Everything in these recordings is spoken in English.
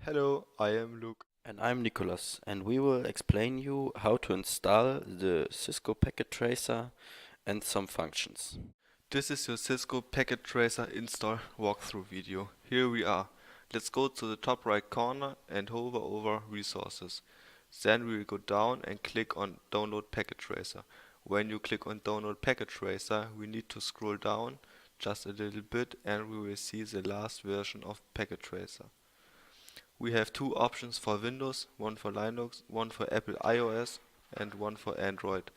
Hello, I am Luke. And I'm Nicholas, and we will explain you how to install the Cisco Packet Tracer and some functions. This is your Cisco Packet Tracer install walkthrough video. Here we are. Let's go to the top right corner and hover over Resources. Then we will go down and click on Download Packet Tracer. When you click on Download Packet Tracer, we need to scroll down just a little bit and we will see the last version of Packet Tracer. We have two options for Windows, one for Linux, one for Apple iOS and one for Android.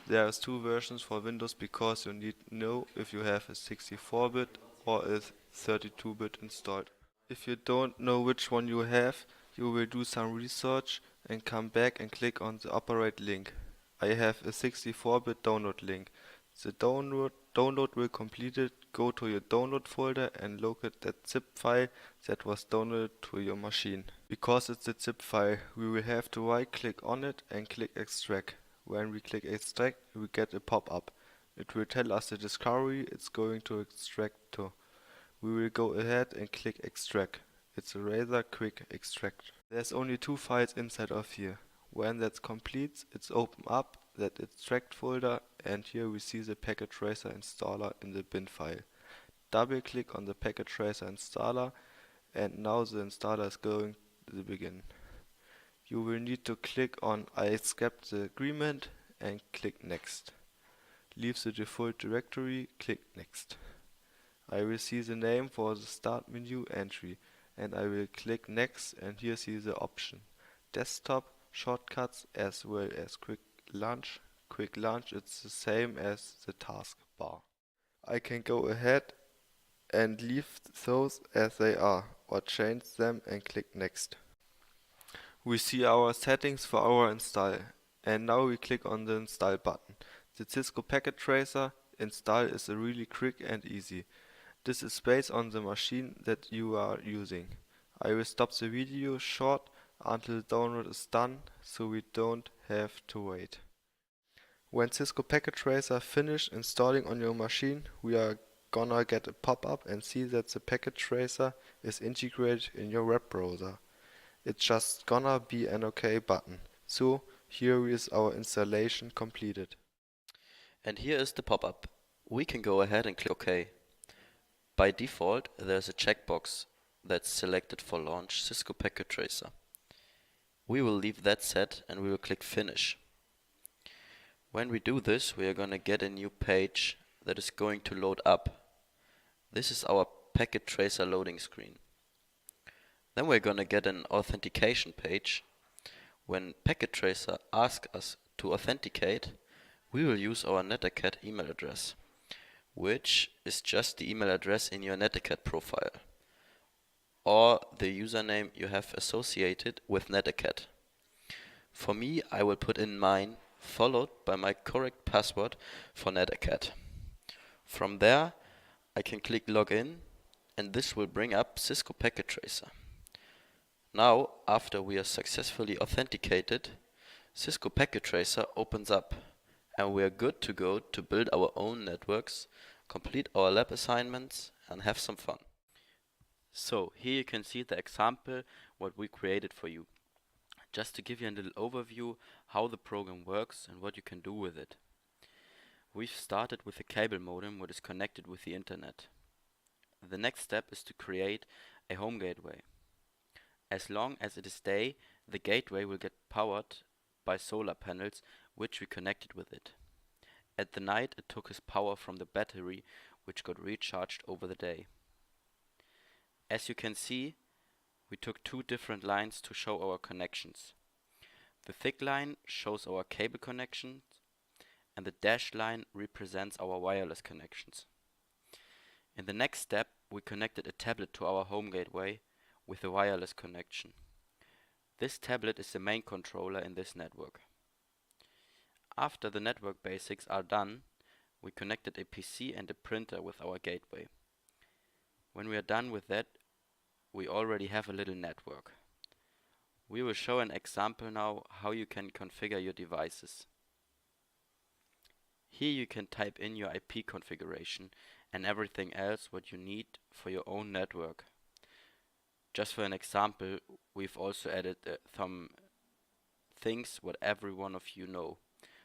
There's two versions for Windows because you need to know if you have a 64-bit or a 32-bit installed. If you don't know which one you have, you will do some research and come back and click on the upper right link. I have a 64-bit download link. The download will complete it. Go to your download folder and locate that zip file that was downloaded to your machine. Because it's a zip file, we will have to right click on it and click extract. When we click extract, we get a pop-up. It will tell us the discovery it's going to extract to. We will go ahead and click extract. It's a rather quick extract. There's only two files inside of here. When that's complete, it's open up that extract folder and here we see the packet tracer installer in the bin file. Double click on the packet tracer installer and now the installer is going to begin. You will need to click on I accept the agreement and click next. Leave the default directory, click next. I will see the name for the start menu entry and I will click next and here see the option. Desktop, shortcuts as well as quick launch. Quick launch it's the same as the taskbar. I can go ahead and leave those as they are or change them and click next. We see our settings for our install and now we click on the install button. The Cisco Packet Tracer install is really quick and easy. This is based on the machine that you are using. I will stop the video short until the download is done so we don't have to wait. When Cisco Packet Tracer finished installing on your machine, we are gonna get a pop-up and see that the Packet Tracer is integrated in your web browser. It's just gonna be an OK button. So here is our installation completed. And here is the pop-up. We can go ahead and click OK. By default, there's a checkbox that's selected for launch Cisco Packet Tracer. We will leave that set and we will click Finish. When we do this, we are going to get a new page that is going to load up. This is our Packet Tracer loading screen. Then we're going to get an authentication page. When Packet Tracer asks us to authenticate, we will use our Nettercat email address, which is just the email address in your Nettercat profile, or the username you have associated with Nettercat. For me, I will put in mine, followed by my correct password for Nettercat. From there, I can click Login, and this will bring up Cisco Packet Tracer. Now, after we are successfully authenticated, Cisco Packet Tracer opens up, and we are good to go to build our own networks, complete our lab assignments, and have some fun. So, here you can see the example what we created for you. Just to give you a little overview how the program works and what you can do with it. We've started with a cable modem which is connected with the internet. The next step is to create a home gateway. As long as it is day, the gateway will get powered by solar panels which we connected with it. At the night it took its power from the battery which got recharged over the day. As you can see, we took two different lines to show our connections. The thick line shows our cable connections and the dashed line represents our wireless connections. In the next step, we connected a tablet to our home gateway with a wireless connection. This tablet is the main controller in this network. After the network basics are done, we connected a PC and a printer with our gateway. When we are done with that, we already have a little network. We will show an example now how you can configure your devices. Here you can type in your IP configuration and everything else what you need for your own network. Just for an example, we've also added some things what every one of you know.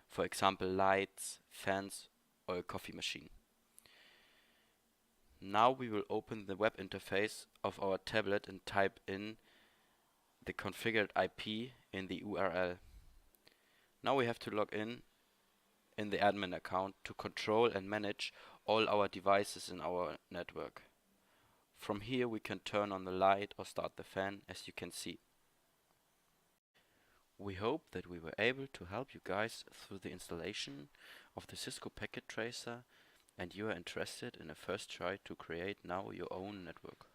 For example, lights, fans, or a coffee machine. Now we will open the web interface of our tablet and type in the configured IP in the URL. Now we have to log in the admin account to control and manage all our devices in our network. From here we can turn on the light or start the fan, as you can see. We hope that we were able to help you guys through the installation of the Cisco Packet Tracer, and you are interested in a first try to create now your own network.